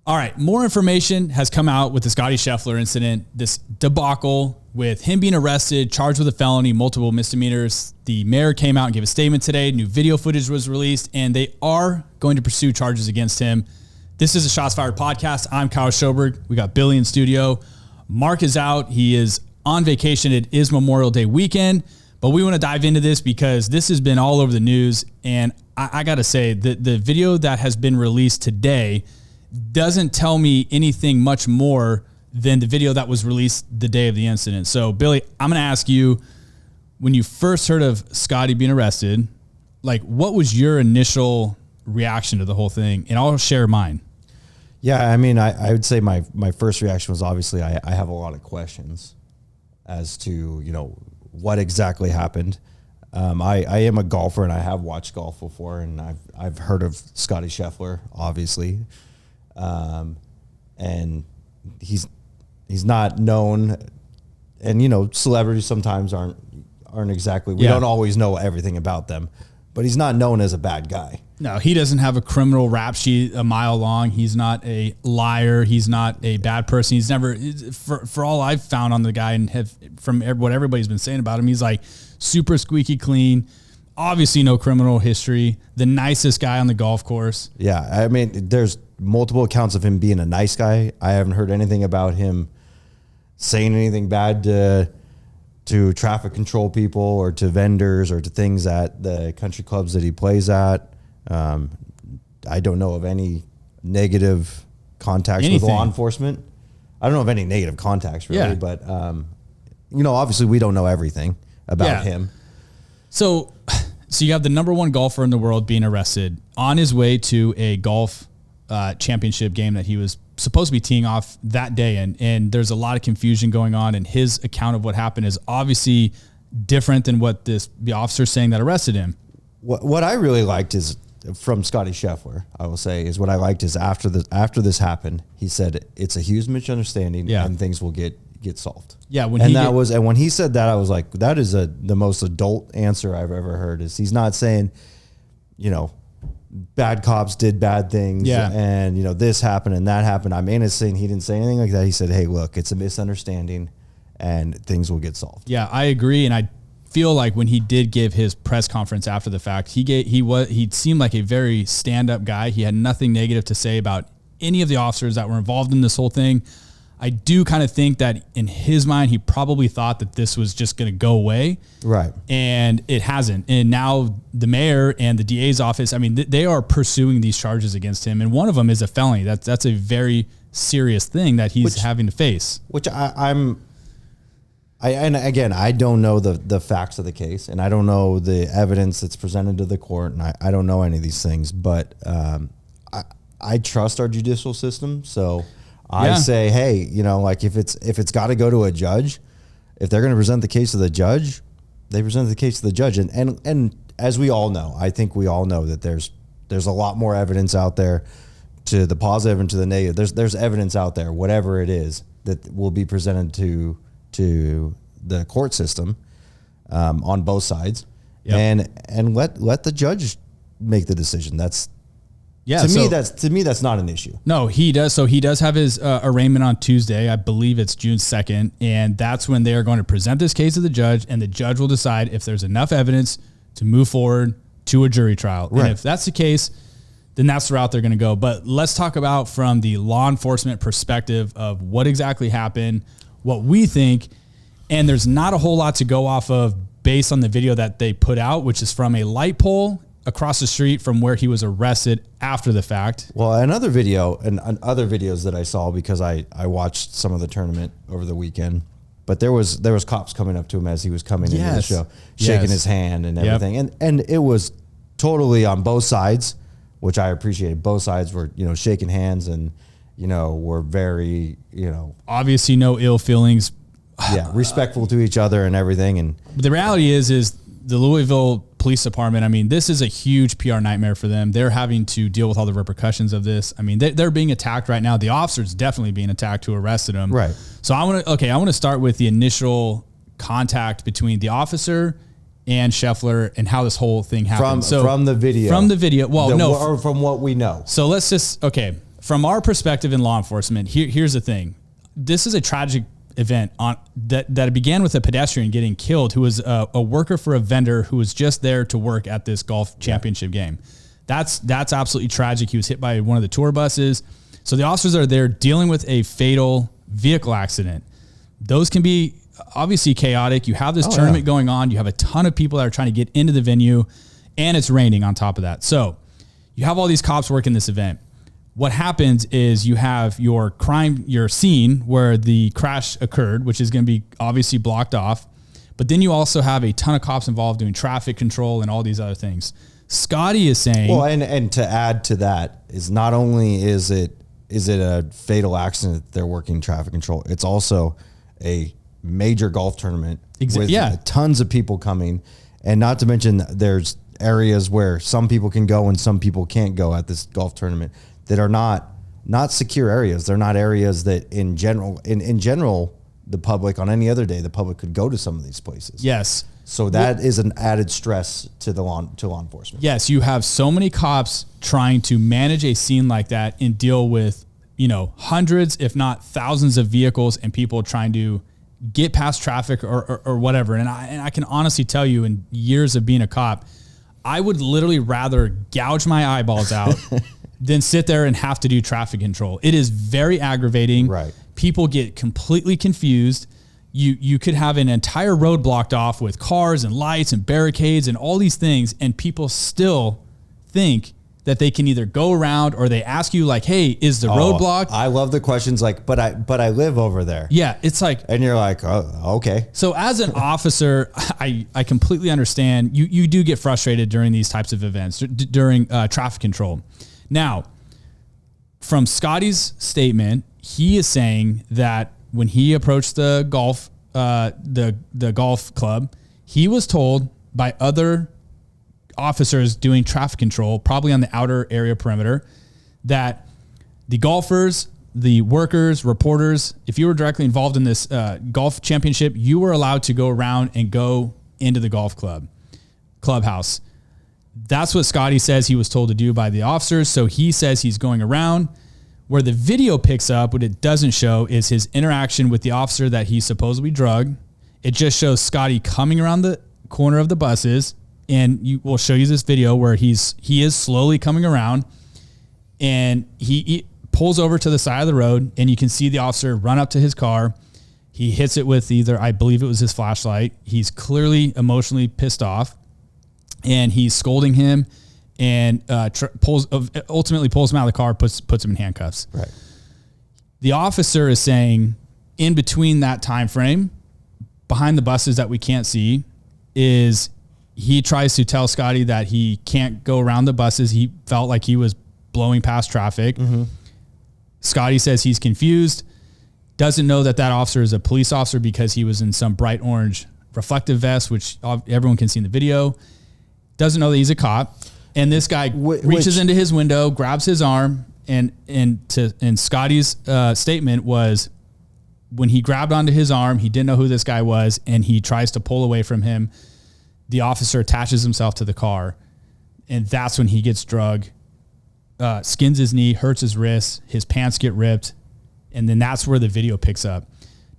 All right, more information has come out with the Scotty Scheffler incident, this debacle with him being arrested, charged with a felony, multiple misdemeanors. The mayor came out and gave a statement today. New video footage was released, and they are going to pursue charges against him. This is a Shots Fired podcast. I'm Kyle Schoberg. We got Billy in studio. Mark is out. He is on vacation. It is Memorial Day weekend, but we want to dive into this because this has been all over the news, and I got to say, the video that has been released today doesn't tell me anything much more than the video that was released the day of the incident. So, Billy, I'm going to ask you, when you first heard of Scotty being arrested, like, what was your initial reaction to the whole thing? And I'll share mine. Yeah, I mean, I would say my first reaction was obviously I have a lot of questions as to, what exactly happened. I am a golfer, and I have watched golf before, and I've heard of Scotty Scheffler, obviously. And he's not known, and celebrities sometimes aren't exactly, we don't always know everything about them, but he's not known as a bad guy. No, he doesn't have a criminal rap sheet a mile long. He's not a liar. He's not a bad person. He's never, for all I've found on the guy and from what everybody's been saying about him, he's like super squeaky clean. Obviously no criminal history. The nicest guy on the golf course. Yeah, I mean, there's multiple accounts of him being a nice guy. I haven't heard anything about him saying anything bad to traffic control people or to vendors or to things at the country clubs that he plays at. I don't know of any negative contacts with law enforcement. I don't know of any negative contacts really, but obviously we don't know everything about him. So you have the number one golfer in the world being arrested on his way to a golf championship game that he was supposed to be teeing off that day. And there's a lot of confusion going on, and his account of what happened is obviously different than what the officer saying that arrested him. What I really liked is from Scotty Scheffler, I will say, is what I liked is after this happened, he said it's a huge misunderstanding and things will get solved. Yeah. When he said that, I was like, that is the most adult answer I've ever heard. Is he's not saying, bad cops did bad things and this happened and that happened. I'm innocent. He didn't say anything like that. He said, hey, look, it's a misunderstanding and things will get solved. Yeah, I agree. And I feel like when he did give his press conference after the fact, he seemed like a very stand-up guy. He had nothing negative to say about any of the officers that were involved in this whole thing. I do kind of think that in his mind, he probably thought that this was just going to go away. Right. And it hasn't. And now the mayor and the DA's office, I mean, they are pursuing these charges against him. And one of them is a felony. That's a very serious thing that he's having to face. Which and again, I don't know the facts of the case, and I don't know the evidence that's presented to the court, and I don't know any of these things, but I trust our judicial system. So I say, hey, like if it's got to go to a judge, if they're going to present the case to the judge, they present the case to the judge. And as we all know, I think we all know that there's a lot more evidence out there to the positive and to the negative. There's evidence out there, whatever it is, that will be presented to the court system on both sids, and let the judge make the decision. To me, that's not an issue. No, he does. So he does have his arraignment on Tuesday. I believe it's June 2nd. And that's when they are going to present this case to the judge, and the judge will decide if there's enough evidence to move forward to a jury trial. Right. And if that's the case, then that's the route they're going to go. But let's talk about from the law enforcement perspective of what exactly happened, what we think. And there's not a whole lot to go off of based on the video that they put out, which is from a light pole across the street from where he was arrested after the fact. Well, another video and other videos that I saw, because I watched some of the tournament over the weekend, but there was cops coming up to him as he was coming into the show, shaking his hand and everything. And it was totally on both sides, which I appreciated. Both sides were, shaking hands and, were very, obviously no ill feelings. Respectful to each other and everything. And the reality is the Louisville Police Department, I mean, this is a huge PR nightmare for them. They're having to deal with all the repercussions of this. I mean, they're being attacked right now. The officer's definitely being attacked who arrested him. Right. So I want to start with the initial contact between the officer and Scheffler and how this whole thing happened. From the video. Well, or from what we know. So let's just, from our perspective in law enforcement, here's the thing. This is a tragic event that began with a pedestrian getting killed who was a worker for a vendor who was just there to work at this golf championship game. That's absolutely tragic. He was hit by one of the tour buses. So the officers are there dealing with a fatal vehicle accident. Those can be obviously chaotic. You have this tournament going on. You have a ton of people that are trying to get into the venue, and it's raining on top of that. So you have all these cops working this event. What happens is you have your scene where the crash occurred, which is going to be obviously blocked off. But then you also have a ton of cops involved doing traffic control and all these other things. Scotty is saying, well, and to add to that is not only is it a fatal accident that they're working traffic control, it's also a major golf tournament with tons of people coming. And not to mention there's areas where some people can go and some people can't go at this golf tournament that are not secure areas. They're not areas that in general, the public on any other day, the public could go to some of these places. Yes. So that is an added stress to law enforcement. Yes. You have so many cops trying to manage a scene like that and deal with, hundreds, if not thousands of vehicles and people trying to get past traffic or whatever. And I can honestly tell you, in years of being a cop, I would literally rather gouge my eyeballs out than sit there and have to do traffic control. It is very aggravating. Right. People get completely confused. You could have an entire road blocked off with cars and lights and barricades and all these things, and people still think that they can either go around, or they ask you like, hey, is the road blocked? I love the questions like, but I live over there. Yeah, it's like, and you're like, oh, okay. So as an officer, I completely understand. You do get frustrated during these types of events, during traffic control. Now, from Scotty's statement, he is saying that when he approached the golf club, he was told by other officers doing traffic control, probably on the outer area perimeter, that the golfers, the workers, reporters, if you were directly involved in this golf championship, you were allowed to go around and go into the golf clubhouse. That's what Scotty says he was told to do by the officers. So he says he's going around. Where the video picks up, what it doesn't show is his interaction with the officer that he supposedly drugged. It just shows Scotty coming around the corner of the buses, and we'll show you this video where he is slowly coming around, and he pulls over to the side of the road, and you can see the officer run up to his car. He hits it with I believe it was his flashlight. He's clearly emotionally pissed off, and he's scolding him, and ultimately pulls him out of the car, puts him in handcuffs. Right. The officer is saying, in between that time frame, behind the buses that we can't see, is he tries to tell Scotty that he can't go around the buses. He felt like he was blowing past traffic. Mm-hmm. Scotty says he's confused, doesn't know that officer is a police officer because he was in some bright orange reflective vest, which everyone can see in the video. Doesn't know that he's a cop. And this guy reaches into his window, grabs his arm, and Scotty's statement was, when he grabbed onto his arm, he didn't know who this guy was, and he tries to pull away from him. The officer attaches himself to the car, and that's when he gets drugged, skins his knee, hurts his wrist, his pants get ripped, and then that's where the video picks up.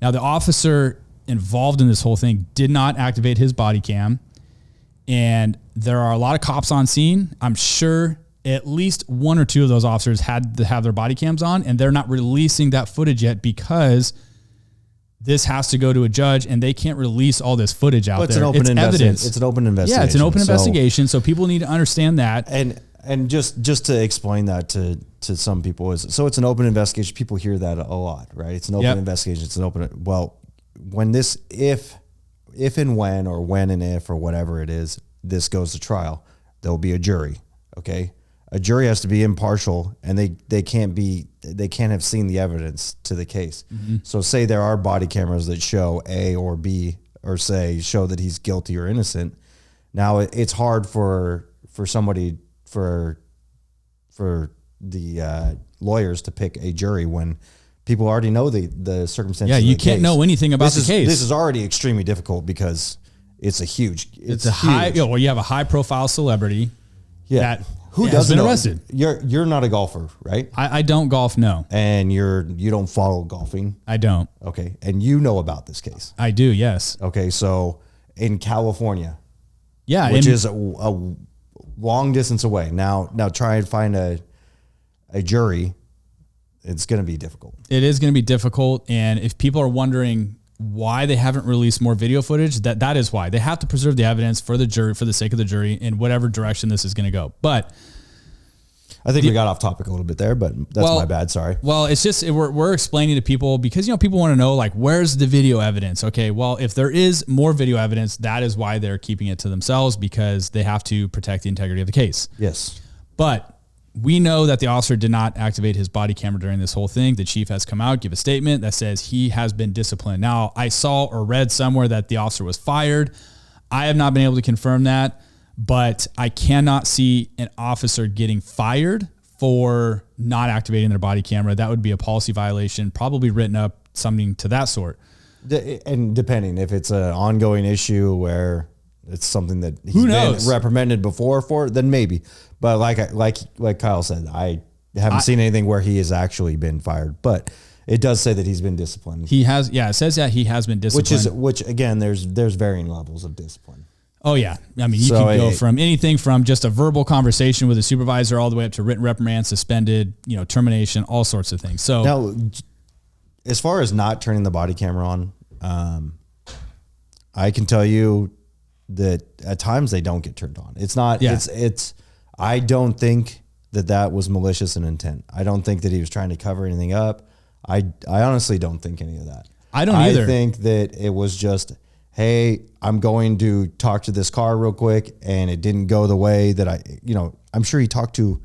Now, the officer involved in this whole thing did not activate his body cam, and there are a lot of cops on scene. I'm sure at least one or two of those officers had to have their body cams on, and they're not releasing that footage yet because this has to go to a judge, and they can't release all this footage out there. It's an open evidence. It's an open investigation. Yeah, it's an open investigation, so people need to understand that. And just to explain that to some people it's an open investigation. People hear that a lot, right? It's an open investigation. It's an open. Well, when this if and when, or when and if, or whatever it is, this goes to trial, there'll be a jury. Okay, a jury has to be impartial, and they can't have seen the evidence to the case. Mm-hmm. So say there are body cameras that show A or B, or show that he's guilty or innocent. Now it's hard for somebody, for the lawyers to pick a jury when people already know the circumstances. Yeah, you can't know anything about the case. This is already extremely difficult because it's a huge. It's a huge. High. You have a high profile celebrity. Yeah. Who has doesn't been know? arrested. You're not a golfer, right? I don't golf, no. And you don't follow golfing. I don't. Okay. And you know about this case. I do, yes. Okay. So in California, Yeah. which is a long distance away. Now try and find a jury. It's going to be difficult. It is going to be difficult. And if people are wondering why they haven't released more video footage, that is why. They have to preserve the evidence for the jury, for the sake of the jury, in whatever direction this is going to go. But I think we got off topic a little bit there, but that's my bad. Sorry. Well, it's just, we're explaining to people because, people want to know, like, where's the video evidence? Okay. Well, if there is more video evidence, that is why they're keeping it to themselves, because they have to protect the integrity of the case. Yes. But we know that the officer did not activate his body camera during this whole thing. The chief has come out, give a statement that says he has been disciplined. Now, I saw or read somewhere that the officer was fired. I have not been able to confirm that, but I cannot see an officer getting fired for not activating their body camera. That would be a policy violation, probably written up, something to that sort. And depending if it's an ongoing issue where it's something that he's been reprimanded before for, then maybe. But like Kyle said, I haven't seen anything where he has actually been fired. But it does say that he's been disciplined. He has, yeah. It says that he has been disciplined. Which again, there's varying levels of discipline. Oh yeah, I mean, you can go from anything from just a verbal conversation with a supervisor all the way up to written reprimand, suspended, termination, all sorts of things. So now, as far as not turning the body camera on, I can tell you that at times they don't get turned on. It's not. Yeah. It's. I don't think that was malicious in intent. I don't think that he was trying to cover anything up. I honestly don't think any of that. I don't either. I think that it was just, hey, I'm going to talk to this car real quick, and it didn't go the way that I'm sure he talked to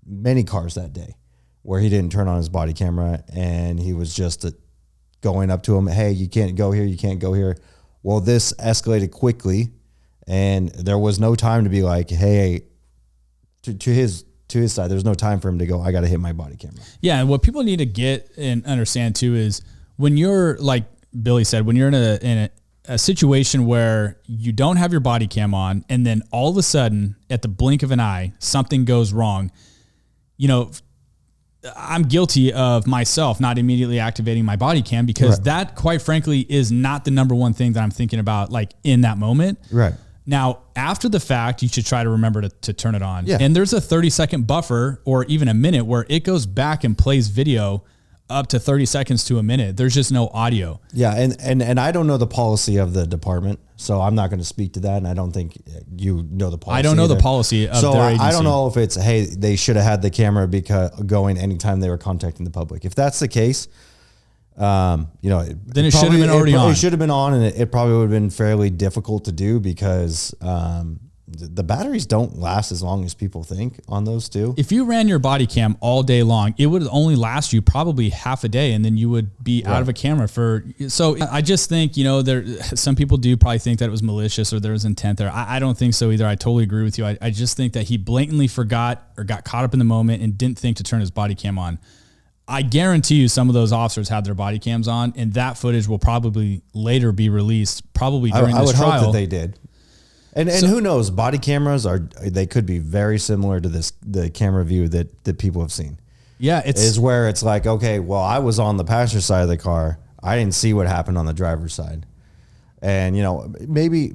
many cars that day where he didn't turn on his body camera, and he was just going up to him, hey, you can't go here, you can't go here. Well, this escalated quickly, and there was no time to be like, hey, to his side, there's no time for him to go, I got to hit my body camera. Yeah, and what people need to get and understand too is when you're, like Billy said, when you're in a situation where you don't have your body cam on, and then all of a sudden, at the blink of an eye, something goes wrong. I'm guilty of myself not immediately activating my body cam because that, quite frankly, is not the number one thing that I'm thinking about, like, in that moment. Right. Now, after the fact, you should try to remember to turn it on. Yeah. And there's a 30-second buffer or even a minute where it goes back and plays video up to 30 seconds to a minute. There's just no audio. Yeah, and I don't know the policy of the department, so I'm not going to speak to that, and I don't think you know the policy. I don't know the policy of their agency. I don't know if it's, hey, they should have had the camera going anytime they were contacting the public. If that's the case, then it should have been already on. It should have been on, and it probably would have been fairly difficult to do because the batteries don't last as long as people think on those two. If you ran your body cam all day long, it would only last you probably half a day, and then you would be out of a camera so I just think, some people do probably think that it was malicious or there was intent there. I don't think so either. I totally agree with you. I just think that he blatantly forgot or got caught up in the moment and didn't think to turn his body cam on. I guarantee you some of those officers had their body cams on, and that footage will probably later be released, probably during this trial. I would hope that they did. And who knows? Body cameras they could be very similar to the camera view that people have seen. Yeah, is where it's like, okay, well, I was on the passenger side of the car, I didn't see what happened on the driver's side, and maybe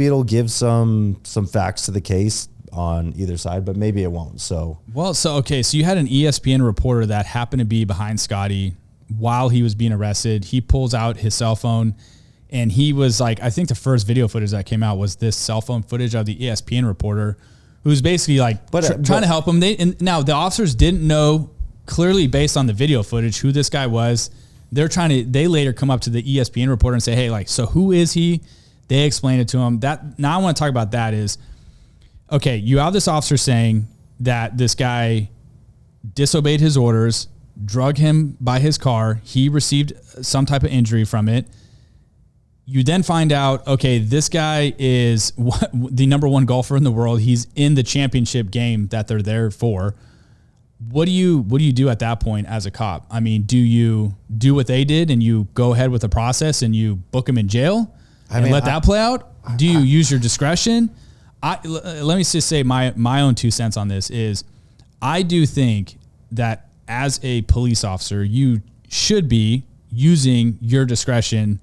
it'll give some facts to the case on either side, but maybe it won't. So you had an ESPN reporter that happened to be behind Scotty while he was being arrested. He pulls out his cell phone. And he was like, I think the first video footage that came out was this cell phone footage of the ESPN reporter who's basically like trying to help him. Now the officers didn't know clearly based on the video footage who this guy was. They later come up to the ESPN reporter and say, hey, like, so who is he? They explain it to him. Now I want to talk about that is, okay, you have this officer saying that this guy disobeyed his orders, drug him by his car. He received some type of injury from it. You then find out, okay, this guy is the number one golfer in the world. He's in the championship game that they're there for. What do you do at that point as a cop? I mean, do you do what they did and you go ahead with the process and you book him in jail and let that play out? Do you use your discretion? Let me just say my own 2 cents on this is I do think that as a police officer, you should be using your discretion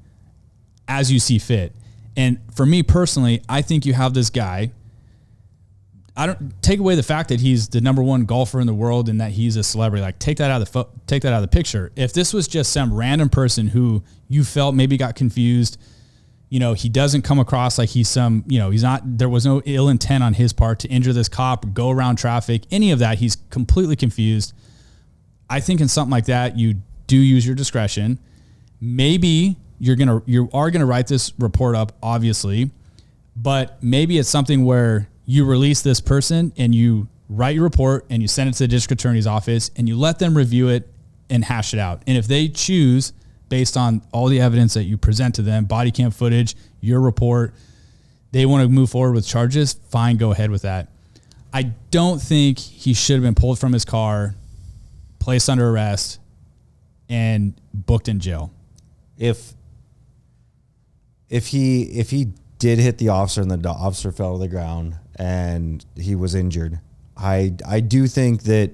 as you see fit. And for me personally, I think you have this guy. I don't take away the fact that he's the number 1 golfer in the world and that he's a celebrity. Like take that out of the picture. If this was just some random person who you felt maybe got confused, he doesn't come across like he's some, he's not, there was no ill intent on his part to injure this cop or go around traffic, any of that. He's completely confused. I think in something like that, you do use your discretion. Maybe you are going to write this report up, obviously, but maybe it's something where you release this person and you write your report and you send it to the district attorney's office and you let them review it and hash it out. And if they choose, based on all the evidence that you present to them, body cam footage, your report, they want to move forward with charges, fine, go ahead with that. I don't think he should have been pulled from his car, placed under arrest, and booked in jail. If he did hit the officer and the officer fell to the ground and he was injured, I do think that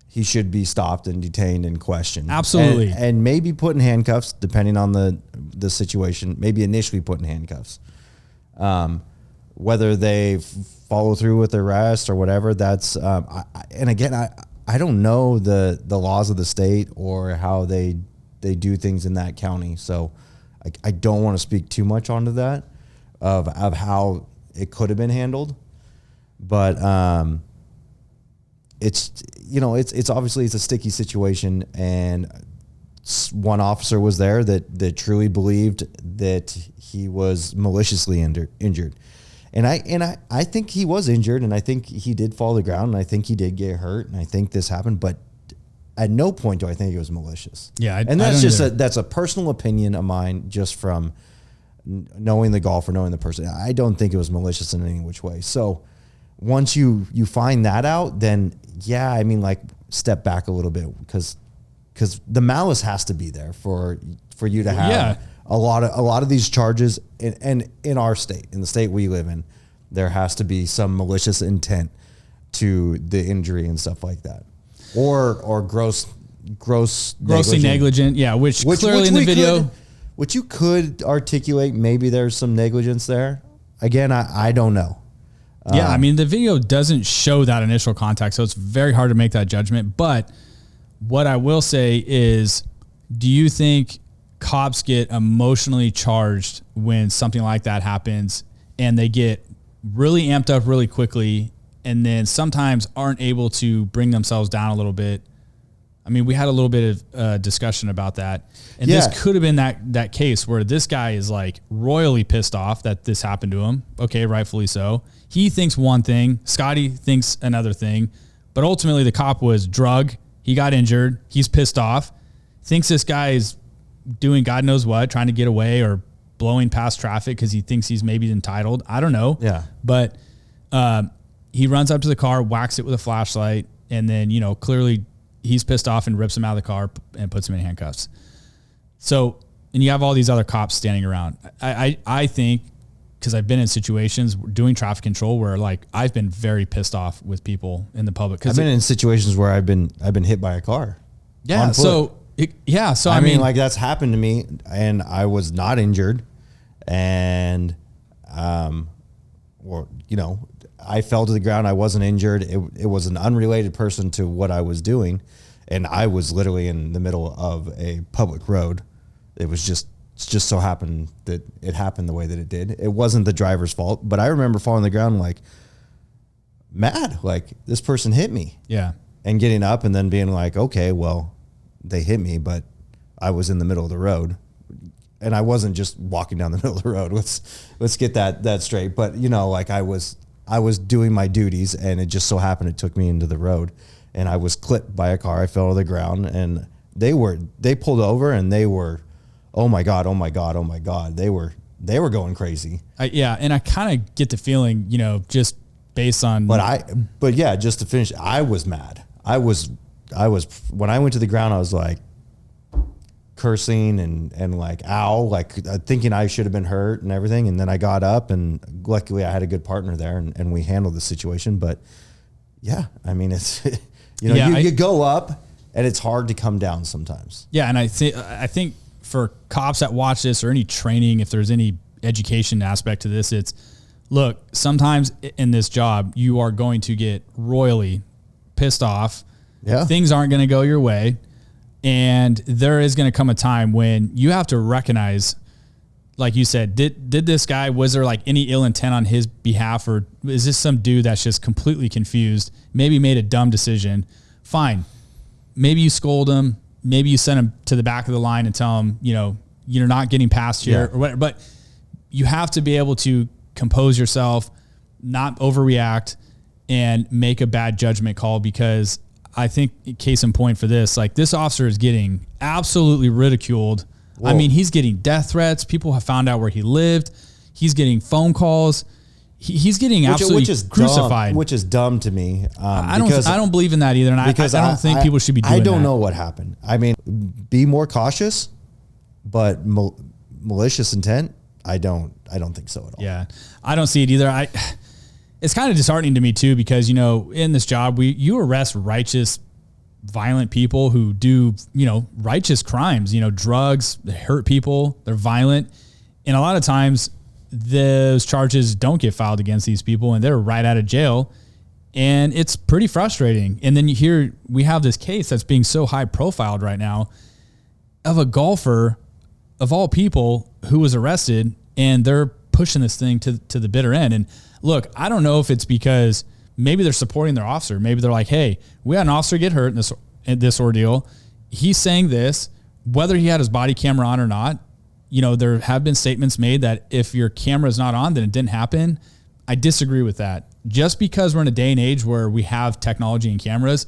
he should be stopped and detained and questioned. Absolutely. And maybe put in handcuffs, depending on the situation, maybe initially put in handcuffs. Whether they follow through with the arrest or whatever, that's, and again, I don't know the laws of the state or how they do things in that county. So I don't want to speak too much onto that of how it could have been handled. But, it's obviously it's a sticky situation, and one officer was there that truly believed that he was maliciously injured. And I think he was injured, and I think he did fall to the ground, and I think he did get hurt, and I think this happened, but at no point do I think it was malicious. Yeah. And that's that's a personal opinion of mine, just from knowing the golfer, knowing the person. I don't think it was malicious in any which way. So once you find that out, then yeah, I mean, like, step back a little bit, because the malice has to be there for you to have a lot of these charges, and in our state, in the state we live in, there has to be some malicious intent to the injury and stuff like that, or grossly negligent. Yeah, which clearly in the video, which you could articulate, maybe there's some negligence there. Again, I don't know. Yeah, I mean, the video doesn't show that initial contact, so it's very hard to make that judgment. But what I will say is, do you think cops get emotionally charged when something like that happens and they get really amped up really quickly and then sometimes aren't able to bring themselves down a little bit? I mean, we had a little bit of discussion about that. And this could have been that case where this guy is like royally pissed off that this happened to him. Okay, rightfully so. He thinks one thing, Scotty thinks another thing, but ultimately the cop was drugged. He got injured. He's pissed off, thinks this guy is doing God knows what, trying to get away or blowing past traffic because he thinks he's maybe entitled. I don't know. Yeah. But he runs up to the car, whacks it with a flashlight, and then, clearly he's pissed off and rips him out of the car and puts him in handcuffs. So, and you have all these other cops standing around. I think, because I've been in situations doing traffic control where, like, I've been very pissed off with people in the public. I've been in situations where I've been hit by a car. Yeah. So I mean, like, that's happened to me, and I was not injured, and, I fell to the ground. I wasn't injured. It was an unrelated person to what I was doing, and I was literally in the middle of a public road. It just so happened that it happened the way that it did. It wasn't the driver's fault, but I remember falling on the ground, like, mad, like, this person hit me. Yeah. And getting up and then being like, okay, well, they hit me, but I was in the middle of the road, and I wasn't just walking down the middle of the road. Let's get that straight. But like, I was doing my duties, and it just so happened it took me into the road, and I was clipped by a car. I fell to the ground, and they pulled over, and they were, oh my God, oh my God, oh my God. They were going crazy. And I kind of get the feeling, just based on. But yeah, just to finish, I was mad. I was when I went to the ground, I was like, cursing and like, ow, like thinking I should have been hurt and everything. And then I got up, and luckily I had a good partner there, and we handled the situation. But yeah, I mean, it's, you go up and it's hard to come down sometimes. Yeah. And I think for cops that watch this, or any training, if there's any education aspect to this, it's, look, sometimes in this job, you are going to get royally pissed off. Yeah. Things aren't going to go your way. And there is going to come a time when you have to recognize, like you said, did this guy, was there like any ill intent on his behalf, or is this some dude that's just completely confused, maybe made a dumb decision? Fine. Maybe you scold him. Maybe you send him to the back of the line and tell him, you're not getting past here or whatever. But you have to be able to compose yourself, not overreact, and make a bad judgment call, because I think, case in point for this, like, this officer is getting absolutely ridiculed. Whoa. I mean, he's getting death threats. People have found out where he lived. He's getting phone calls. He's getting absolutely crucified. Which is dumb to me. I don't believe in that either. And I don't think people should be doing that. I don't know what happened. I mean, be more cautious, but malicious intent, I don't think so at all. Yeah, I don't see it either. It's kind of disheartening to me too, because, in this job, you arrest righteous, violent people who do, righteous crimes, drugs, they hurt people, they're violent. And a lot of times those charges don't get filed against these people, and they're right out of jail. And it's pretty frustrating. And then we have this case that's being so high profiled right now of a golfer of all people who was arrested, and they're pushing this thing to the bitter end. And look, I don't know if it's because maybe they're supporting their officer. Maybe they're like, hey, we had an officer get hurt in this ordeal. He's saying this, whether he had his body camera on or not. There have been statements made that if your camera is not on, then it didn't happen. I disagree with that. Just because we're in a day and age where we have technology and cameras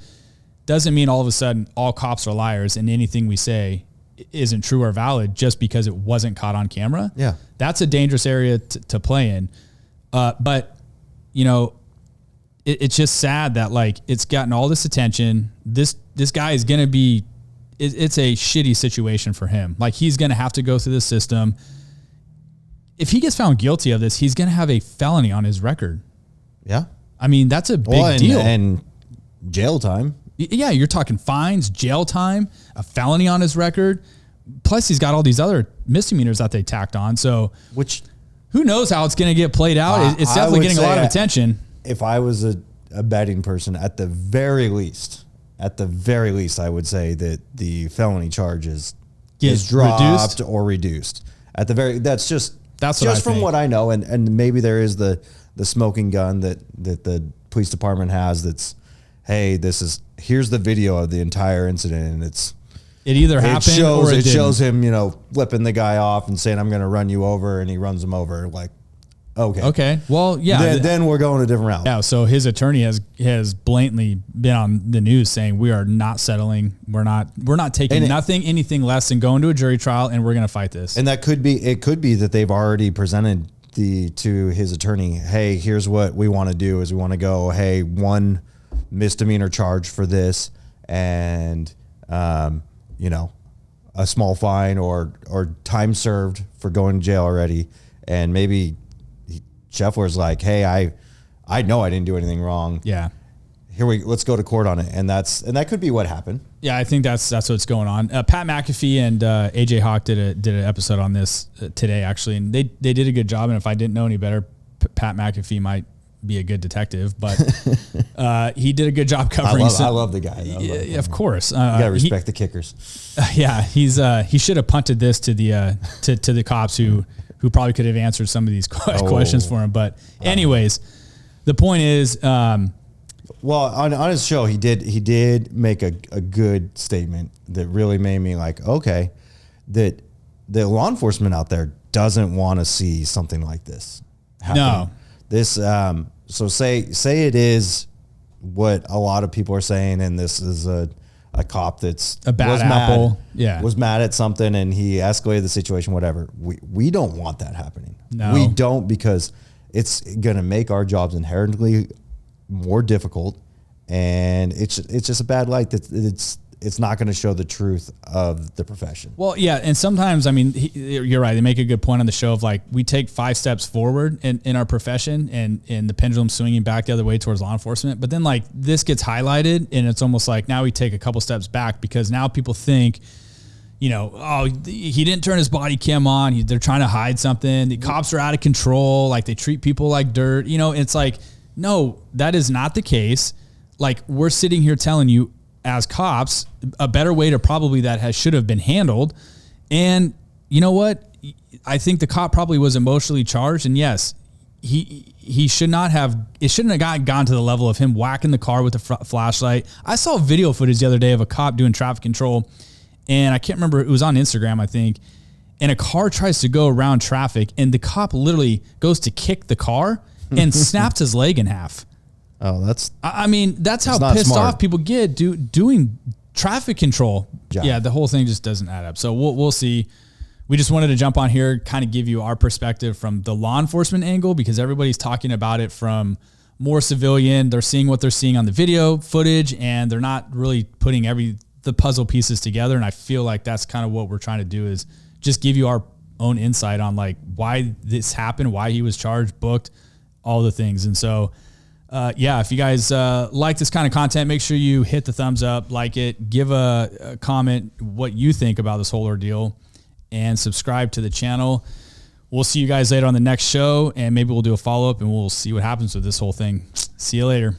doesn't mean all of a sudden all cops are liars and anything we say isn't true or valid just because it wasn't caught on camera. Yeah. That's a dangerous area to play in. But it's just sad that, like, it's gotten all this attention. This guy is going to be, it's a shitty situation for him. Like, he's going to have to go through the system. If he gets found guilty of this, he's going to have a felony on his record. Yeah. I mean, that's a big deal. And jail time. Yeah. You're talking fines, jail time, a felony on his record. Plus he's got all these other misdemeanors that they tacked on. So, which, who knows how it's going to get played out? It's definitely getting a lot of attention. If I was a betting person, at the very least, I would say that the felony charge is dropped or reduced. That's from what I know, and maybe there is the smoking gun that the police department has. That's, hey, here's the video of the entire incident, and it either happened or it shows him, flipping the guy off and saying, I'm going to run you over, and he runs him over. Like, okay. Well, yeah. Then we're going a different route. Yeah. So his attorney has blatantly been on the news saying, we are not settling. We're not taking anything less than going to a jury trial, and we're going to fight this. And it could be that they've already presented to his attorney, hey, here's what we want to do is we want to go, hey, one misdemeanor charge for this, and, a small fine or time served for going to jail already. And maybe Scheffler's like, hey, I know I didn't do anything wrong. Yeah. Let's go to court on it. And that could be what happened. Yeah, I think that's what's going on. Pat McAfee and AJ Hawk did an episode on this today, actually, and they did a good job. And if I didn't know any better, Pat McAfee might be a good detective, but he did a good job covering. I love the guy. Yeah, of course. You gotta respect the kickers. Yeah, he should have punted this to the cops who probably could have answered some of these questions for him. But anyways, the point is. Well, on his show, he did make a good statement that really made me like, okay, that the law enforcement out there doesn't want to see something like this happen. No. This, so say it is what a lot of people are saying, and this is a cop that's a bad apple. Was mad at something and he escalated the situation, whatever. We don't want that happening. No. We don't, because it's going to make our jobs inherently more difficult, and it's just a bad light. it's not going to show the truth of the profession. Well, yeah. And sometimes, I mean, you're right. They make a good point on the show of like, we take 5 steps forward in our profession and the pendulum swinging back the other way towards law enforcement. But then like this gets highlighted and it's almost like now we take a couple steps back because now people think, you know, oh, he didn't turn his body cam on. They're trying to hide something. The cops are out of control. Like they treat people like dirt. You know, it's like, no, that is not the case. Like we're sitting here telling you as cops, a better way to probably should have been handled. And you know what? I think the cop probably was emotionally charged. And yes, he should not have, it shouldn't have gone to the level of him whacking the car with a flashlight. I saw video footage the other day of a cop doing traffic control. And I can't remember, it was on Instagram, I think. And a car tries to go around traffic and the cop literally goes to kick the car and snaps his leg in half. Oh, that's how pissed off people get doing traffic control. Yeah, the whole thing just doesn't add up. So we'll see. We just wanted to jump on here, kind of give you our perspective from the law enforcement angle because everybody's talking about it from more civilian. They're seeing what they're seeing on the video footage and they're not really putting the puzzle pieces together. And I feel like that's kind of what we're trying to do is just give you our own insight on like why this happened, why he was charged, booked, all the things. And so, if you guys like this kind of content, make sure you hit the thumbs up, like it, give a comment what you think about this whole ordeal, and subscribe to the channel. We'll see you guys later on the next show, and maybe we'll do a follow-up, and we'll see what happens with this whole thing. See you later.